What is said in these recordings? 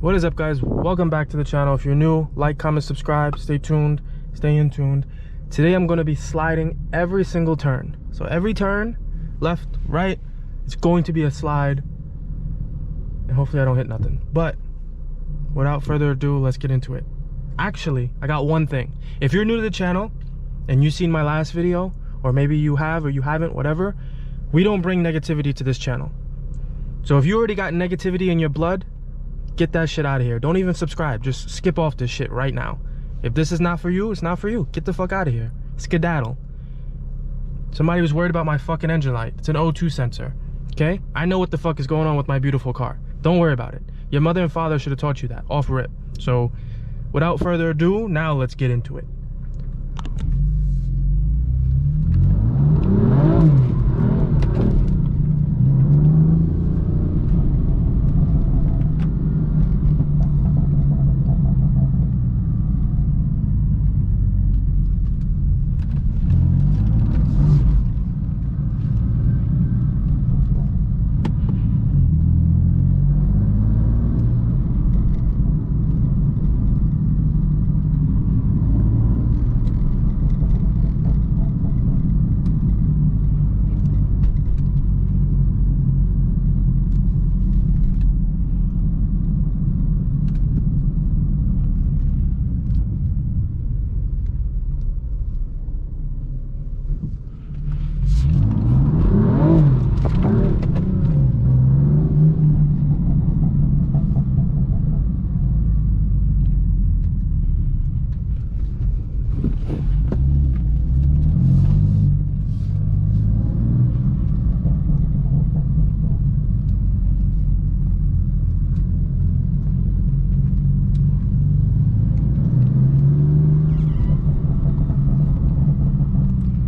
What is up, guys? Welcome back to the channel. If you're new, like, comment, subscribe. Stay tuned, stay in tuned. Today I'm going to be sliding every single turn. So every turn, left, right, it's going to be a slide, and hopefully I don't hit nothing. But without further ado, let's get into it. Actually, I got one thing. If you're new to the channel and you've seen my last video, or maybe you have or you haven't, whatever, we don't bring negativity to this channel. So if you already got negativity in your blood, get that shit out of here. Don't even subscribe. Just skip off this shit right now. If this is not for you, it's not for you. Get the fuck out of here. Skedaddle. Somebody was worried about my fucking engine light. It's an O2 sensor. Okay? I know what the fuck is going on with my beautiful car. Don't worry about it. Your mother and father should have taught you that. Off rip. So, without further ado, now let's get into it.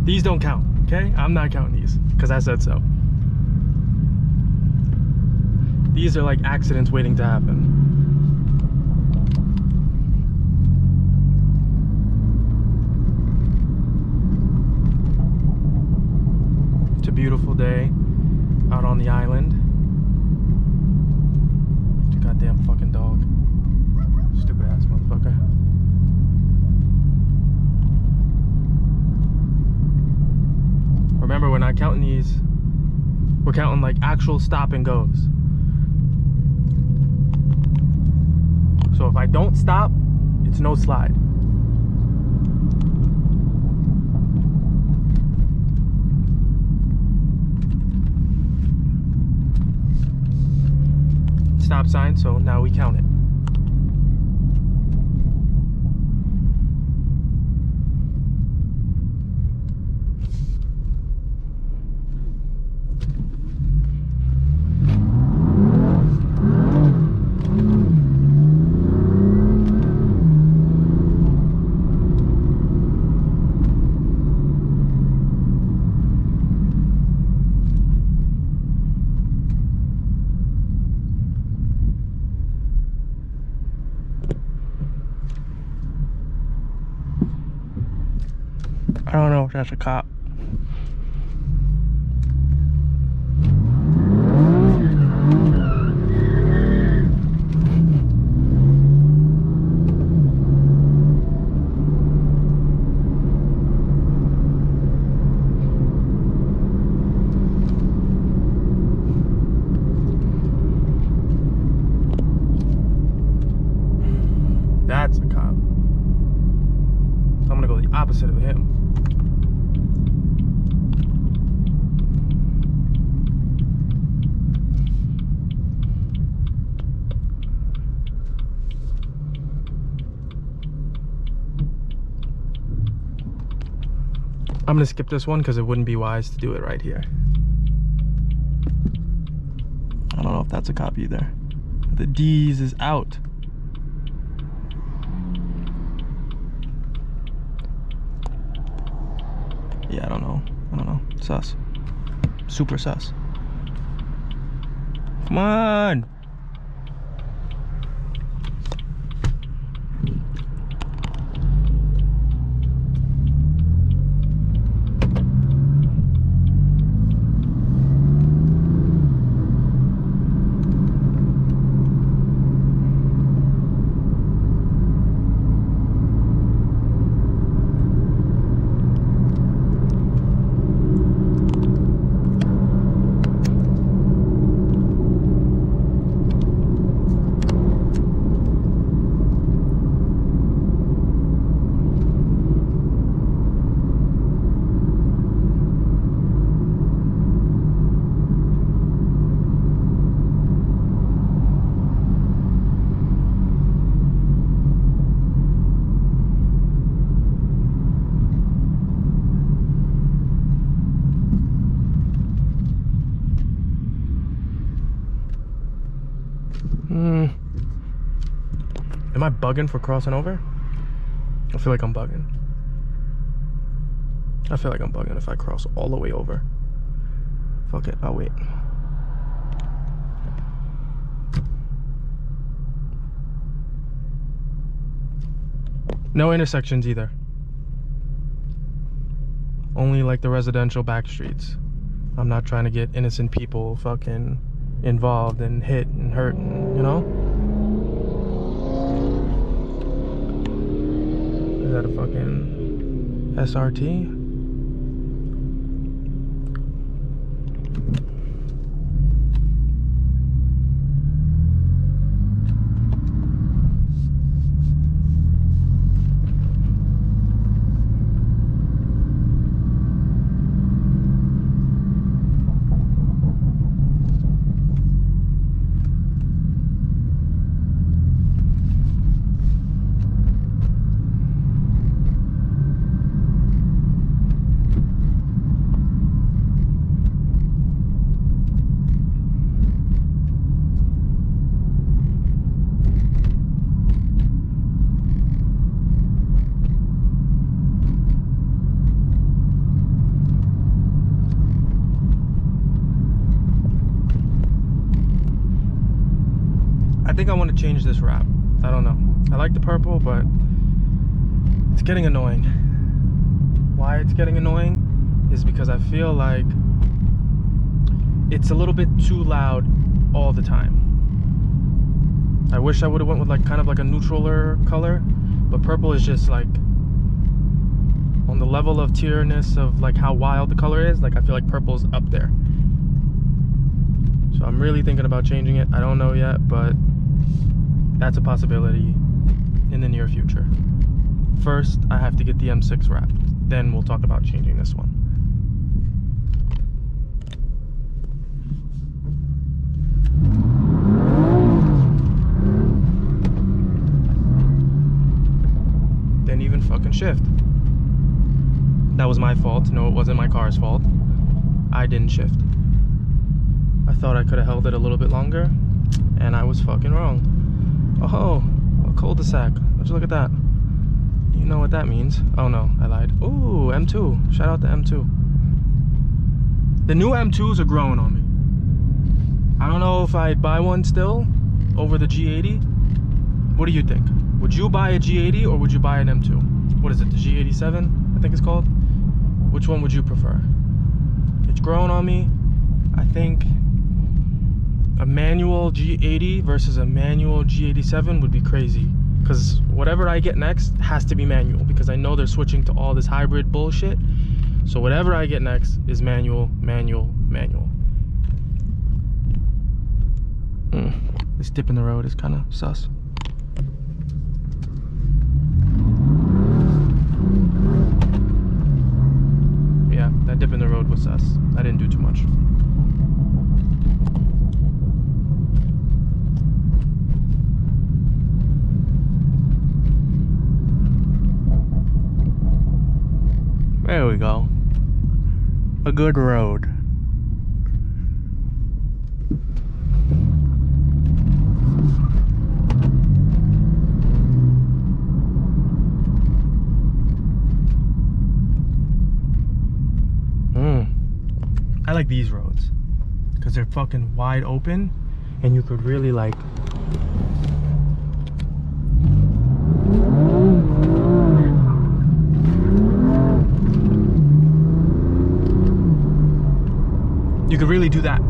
These don't count, okay? I'm not counting these because I said so. These are like accidents waiting to happen. It's a beautiful day out on the island. It's a goddamn fucking dog. Stupid ass motherfucker. Remember, we're not counting these. We're counting like actual stop and goes. So if I don't stop, it's no slide. Stop sign, so now we count it. I don't know if that's a cop. That's a cop. So I'm gonna go the opposite of him. I'm gonna skip this one because it wouldn't be wise to do it right here. I don't know if that's a cop either. The D's is out. Yeah, I don't know. Sus. Super sus. Come on. Am I bugging for crossing over? I feel like I'm bugging. I feel like I'm bugging if I cross all the way over. Fuck it, I'll wait. No intersections either. Only like the residential back streets. I'm not trying to get innocent people fucking involved and hit and hurt, and, you know? Is that a fucking SRT? I think I want to change this wrap. I don't know. I like the purple, but it's getting annoying. Why it's getting annoying is because I feel like it's a little bit too loud all the time. I wish I would have went with like kind of like a neutraler color, but purple is just like on the level of tierness of like how wild the color is. Like I feel like purple's up there. So I'm really thinking about changing it. I don't know yet, but that's a possibility in the near future. First, I have to get the M6 wrapped. Then we'll talk about changing this one. Didn't even fucking shift. That was my fault. No, it wasn't my car's fault. I didn't shift. I thought I could have held it a little bit longer, and I was fucking wrong. Oh, a cul-de-sac. Let's look at that. You know what that means. Oh no, I lied. Ooh, M2. Shout out to M2. The new M2s are growing on me. I don't know if I'd buy one still over the G80. What do you think? Would you buy a G80 or would you buy an M2? What is it, the G87, I think it's called? Which one would you prefer? It's growing on me. I think a manual G80 versus a manual G87 would be crazy, because whatever I get next has to be manual, because I know they're switching to all this hybrid bullshit. So whatever I get next is manual, manual, manual. This dip in the road is kind of sus. Yeah, that dip in the road was sus. I didn't do too much. There we go. A good road. I like these roads because they're fucking wide open and you could really like do that.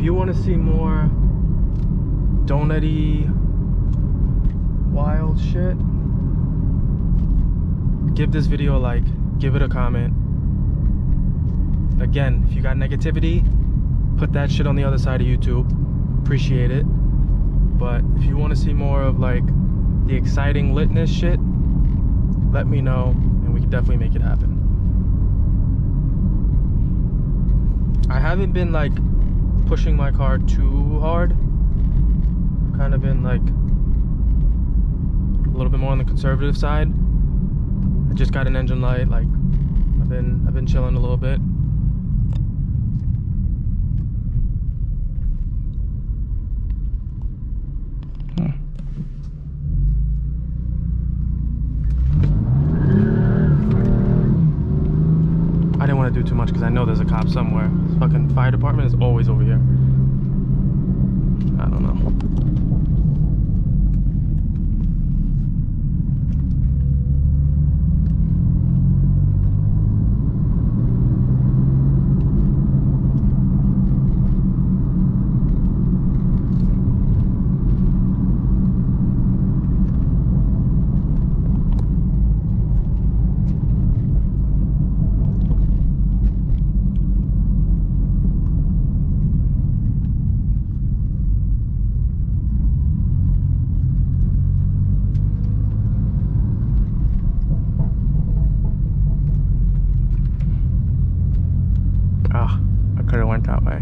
you want to see more donut-y wild shit, give this video a like, give it a comment. Again, if you got negativity, put that shit on the other side of YouTube. Appreciate it. But if you want to see more of like the exciting litness shit, let me know and we can definitely make it happen. I haven't been like pushing my car too hard. I've kind of been like a little bit more on the conservative side. I just got an engine light. Like I've been chilling a little bit. I didn't want to do too much because I know there's a cop somewhere. This fucking fire department is always over here. I don't know. I could have went that way.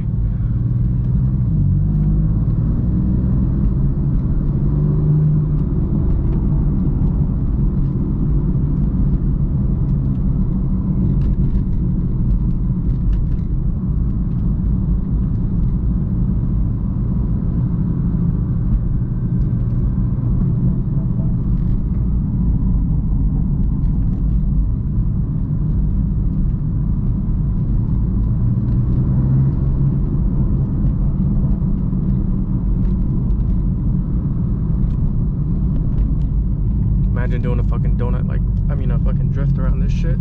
Imagine doing a fucking donut, like, a fucking drift around this shit.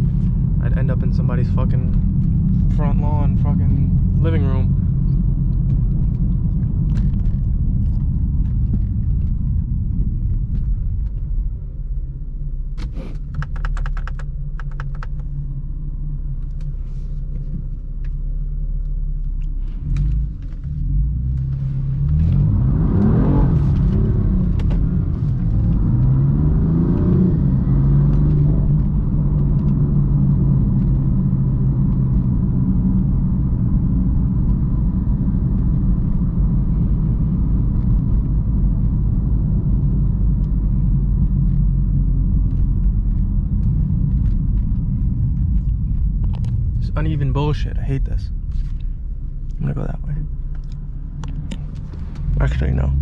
I'd end up in somebody's fucking front lawn, fucking living room. Uneven bullshit. I hate this. I'm gonna go that way. Actually, no.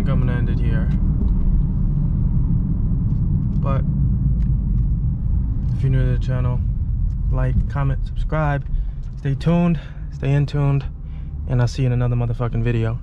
I'm gonna end it here. But if you're new to the channel, like, comment, subscribe, stay tuned, stay in tuned, and I'll see you in another motherfucking video.